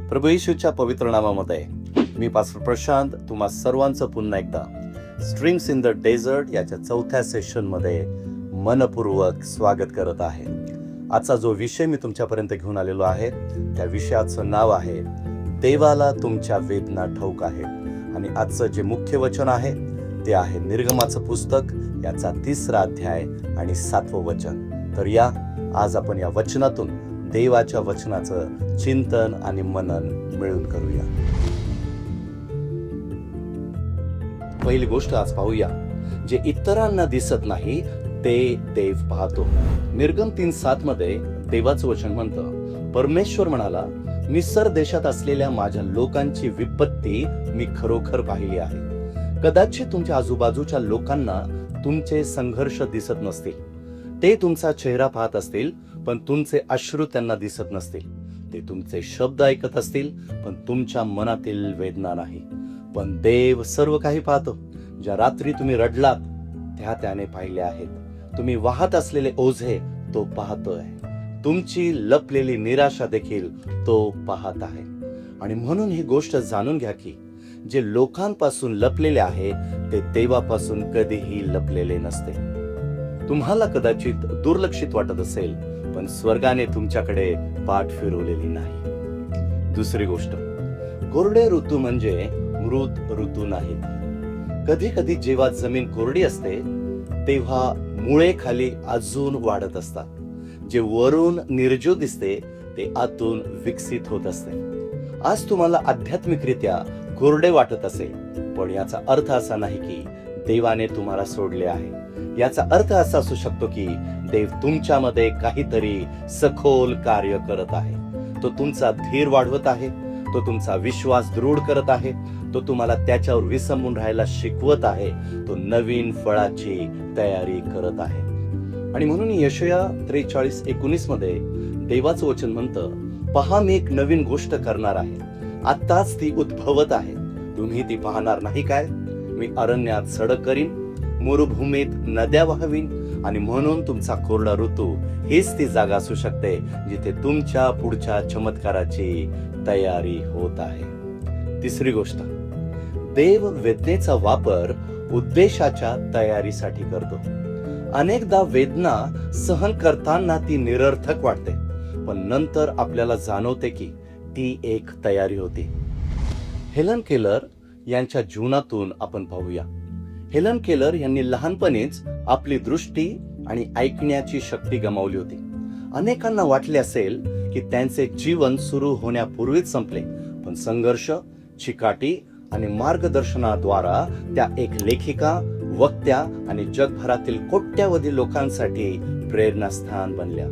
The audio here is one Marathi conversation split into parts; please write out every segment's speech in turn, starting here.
प्रभू येशूच्या पवित्र नामामध्ये मी पास्टर प्रशांत तुम्हा सर्वांचं पुन्हा एकदा स्ट्रीम्स इन द डेझर्ट याच्या 4थ्या सेशनमध्ये मनपूर्वक स्वागत करत आहे. आजचा जो विषय मी तुमच्यापर्यंत घेऊन आलेलो आहे त्या विषयाचं नाव आहे देवाला तुमच्या वेदना ठाऊक आहे. आणि आजचं जे मुख्य वचन आहे ते आहे निर्गमाचं पुस्तक याचा 3रा अध्याय आणि 7वं वचन. तर या आज आपण या वचनातून देवाच्या वचनाचं चिंतन आणि मनन मिळून करूया. पहिली गोष्ट आज पाहूया, जे इतरांना दिसत नाही ते देव पाहतो. निर्गम 3:7 मध्ये देवाचं वचन म्हणतं, परमेश्वर म्हणाला, मिस्र देशात असलेल्या माझ्या लोकांची विपत्ती मी खरोखर पाहिली आहे. कदाचित तुमच्या आजूबाजूच्या लोकांना तुमचे संघर्ष दिसत नसतील, ते तुमचा चेहरा पाहत असतील पण तुमचे अश्रू त्यांना दिसत नसतील. ते तुमचे शब्द ऐकत असतील पण तुमच्या मनातील वेदना नाही. पण देव सर्व काही पाहतो. ज्या रात्री तुम्ही रडलात त्या त्याने पाहिले आहेत. तुम्ही वाहत असलेले ओझे तो पाहतोय. तुमची लपलेली निराशा देखील तो पाहत आहे. आणि म्हणून ही गोष्ट जाणून घ्या की जे लोकांपासून लपलेले आहे ते देवापासून कधीही लपलेले नसते. तुम्हाला कदाचित दुर्लक्षित वाटत असेल पण स्वर्गाने तुमच्याकडे पाठ फिरवलेली नाही. दुसरी गोष्ट, कोरडे ऋतू म्हणजे मृत ऋतू नाहीत. कधी कधी जेव्हा जमीन कोरडी असते तेव्हा मुळे खाली अजून वाढत असतात. जे वरून निर्जीव दिसते ते आतून विकसित होत असते. आज तुम्हाला आध्यात्मिकरित्या कोरडे वाटत असेल पण याचा अर्थ असा नाही की देवाने तुम्हाला सोडले आहे. याचा अर्थ असा असू शकतो की देव तुमच्यामध्ये काहीतरी सखोल कार्य करत आहे. तो तुमचा धीर वाढवत आहे. तो तुमचा विश्वास दृढ करत आहे. तो तुम्हाला त्याच्यावर विसंबून राहायला शिकवत आहे. तो नवीन फळाची तयारी करत आहे. आणि म्हणून यशया 43:19 मध्ये देवाचं वचन म्हणतं, पहा मी एक नवीन गोष्ट करणार आहे, आत्ताच ती उद्भवत आहे, तुम्ही ती पाहणार नाही काय? मी अरण्यात सडक करीन, मरुभूमीत नद्या वाहवीन. आणि म्हणून तुमचा कोरडा ऋतू हीच ती जागा असू शकते जिथे तुमच्या पुढच्या चमत्काराची तयारी होत आहे. तिसरी गोष्ट, देव वेदनेचा वापर उद्देशाच्या तयारीसाठी करतो. अनेकदा वेदना सहन करताना ती निरर्थक वाटते पण नंतर आपल्याला जाणवते की ती एक तयारी होती. हेलन केलर यांच्या जीवनातून आपण पाहूया. हेलन केलर यांनी लहानपणीच आपली दृष्टी आणि ऐकण्याची शक्ती गमावली होती. अनेकांना वाटले असेल की त्यांचे जीवन सुरू होण्यापूर्वीच संपले, पण संघर्ष, चिकाटी आणि मार्गदर्शनाद्वारा त्या एक लेखिका, वक्त्या आणि जगभरातील कोट्यावधी लोकांसाठी प्रेरणास्थान बनल्या.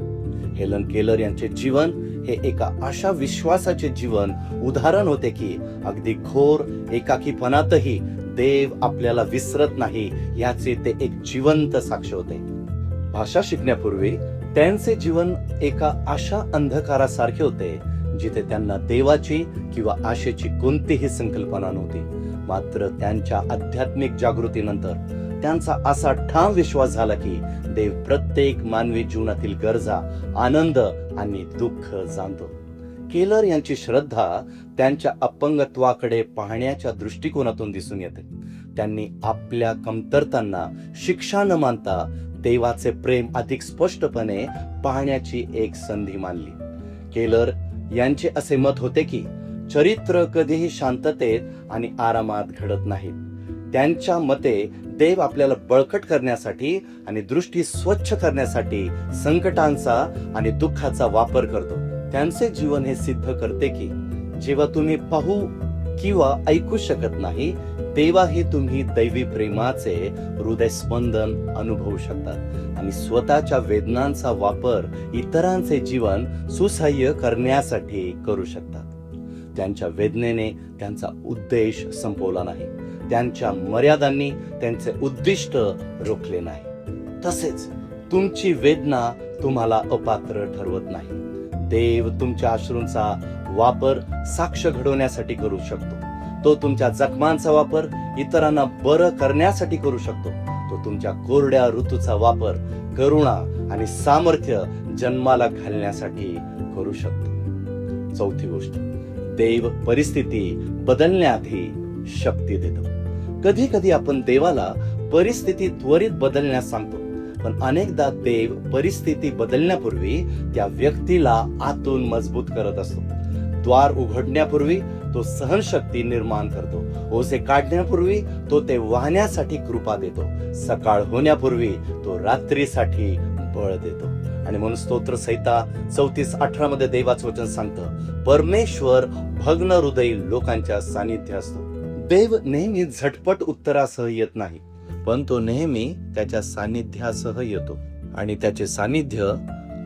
हेलन केलर यांचे जीवन हे एका अशा विश्वासाचे जीवन उदाहरण होते की अगदी घोर एकाकीपणातही देव आपल्याला विसरत नाही याचे ते एक जिवंत साक्ष होते. भाषा शिकण्यापूर्वी त्यांचे जीवन एका अशा अंधकारासारखे होते जिथे त्यांना देवाची किंवा आशेची कोणतीही संकल्पना नव्हती. मात्र त्यांच्या आध्यात्मिक जागृतीनंतर त्यांचा असा ठाम विश्वास झाला की देव प्रत्येक मानवी जीवनातील गरजा, आनंद आणि दुःख जाणतो. केलर यांची श्रद्धा त्यांच्या अपंगत्वाकडे पाहण्याच्या दृष्टिकोनातून दिसून येते. त्यांनी आपल्या कमतरतांना शिक्षा न मानता देवाचे प्रेम अधिक स्पष्टपणे पाहण्याची एक संधी मानली. केलर यांचे असे मत होते की चरित्र कधीही शांततेत आणि आरामात घडत नाहीत. त्यांच्या मते देव आपल्याला बळकट करण्यासाठी आणि दृष्टी स्वच्छ करण्यासाठी संकटांचा आणि दुःखाचा वापर करतो. त्यांचे जीवन हे सिद्ध करते की जेव्हा तुम्ही पाहू किंवा ऐकू शकत नाही तेव्हाही तुम्ही दैवी प्रेमाचे हृदयस्पंदन अनुभवू शकतात आणि स्वतःच्या वेदनांचा वापर इतरांचे जीवन सुसह्य करण्यासाठी करू शकतात. त्यांच्या वेदनेने त्यांचा उद्देश संपवला नाही. त्यांच्या मर्यादांनी त्यांचे उद्दिष्ट रोखले नाही. तसेच तुमची वेदना तुम्हाला अपात्र ठरवत नाही. देव तुमच्या अश्रूंचा वापर साक्ष घडवण्यासाठी करू शकतो. तो तुमच्या जखमांचा वापर इतरांना बरं करण्यासाठी करू शकतो. तो तुमच्या कोरड्या ऋतूचा वापर करुणा आणि सामर्थ्य जन्माला घालण्यासाठी करू शकतो. चौथी गोष्ट, देव परिस्थिती बदलण्याआधी शक्ती देतो. कधी कधी आपण देवाला परिस्थिती त्वरित सहनशक्ती सांगतो, पण अनेकदा देव परिस्थिती बदलण्यापूर्वी त्या व्यक्तीला आतून मजबूत करत असतो. द्वार उघडण्यापूर्वी तो सहनशक्ती निर्माण करतो. ओझे काढण्यापूर्वी तो ते वाहण्यासाठी कृपा देतो. सकाळ होण्यापूर्वी तो रात्रीसाठी बळ देतो. आणि म्हणून स्तोत्र संहिता 34:18 मध्ये देवाचं वचन सांगतं, परमेश्वर भग्न हृदयी लोकांच्या सानिध्य असतो. देव नेहमी झटपट उत्तरासह येत नाही, पण तो नेहमी त्याच्या सानिध्यासह येतो. आणि त्याचे सानिध्य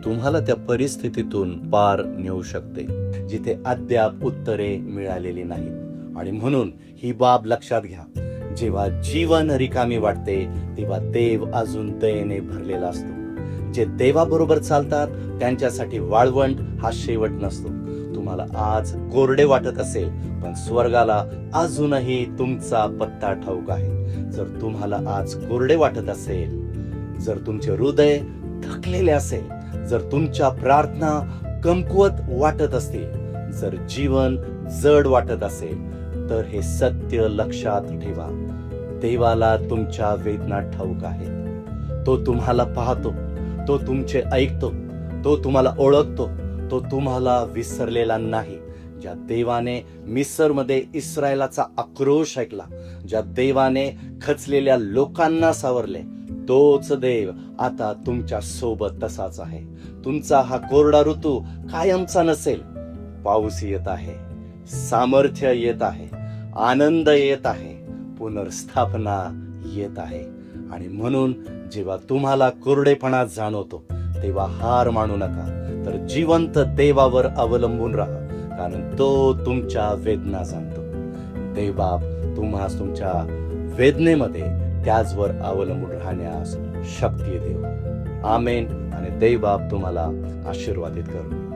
तुम्हाला त्या परिस्थितीतून पार नेऊ शकते जिथे अद्याप उत्तरे मिळालेली नाहीत. आणि म्हणून ही बाब लक्षात घ्या, जेव्हा जीवन रिकामी वाटते तेव्हा देव अजून दयेने भरलेला असतो. जे देवाबरोबर चालतात त्यांच्यासाठी वाळवंट हा शेवट नसतो. तुम्हाला आज कोरडे वाटत असेल, पण स्वर्गाला अजूनही तुमचा पत्ता ठाऊक आहे. जर तुम्हाला आज कोरडे वाटत असेल, जर तुमचे हृदय थकलेले असेल, जर तुमच्या प्रार्थना कमकुवत वाटत असतील, जर जीवन जड वाटत असेल, तर हे सत्य लक्षात ठेवा, देवाला तुमच्या वेदना ठाऊक आहेत. तो तुम्हाला पाहतो, तो तुमचे ऐकतो, तो तुम्हाला ओळखतो, तो तुम्हाला विसरलेला नाही. ज्या देवाने मिस्रमध्ये इस्रायलाचा आक्रोश ऐकला, ज्या देवाने खचलेल्या लोकांना सावरले, तोच देव आता तुमच्या सोबत तसाच आहे. तुमचा हा कोरडा ऋतू कायमचा नसेल. पाऊस येत आहे, सामर्थ्य येत आहे, आनंद येत आहे, पुनर्स्थापना येत आहे. आणि म्हणून जेव्हा तुम्हाला कोरडेपणा जाणवतो तेव्हा हार मानू नका, तर जिवंत देवावर अवलंबून राहा, कारण तो तुमच्या वेदना जाणतो. देवबाप तुम्हाला तुमच्या वेदनेमध्ये त्याचवर अवलंबून राहण्यास शक्ती देव. आमेन. आणि देवबाप तुम्हाला आशीर्वादित करू.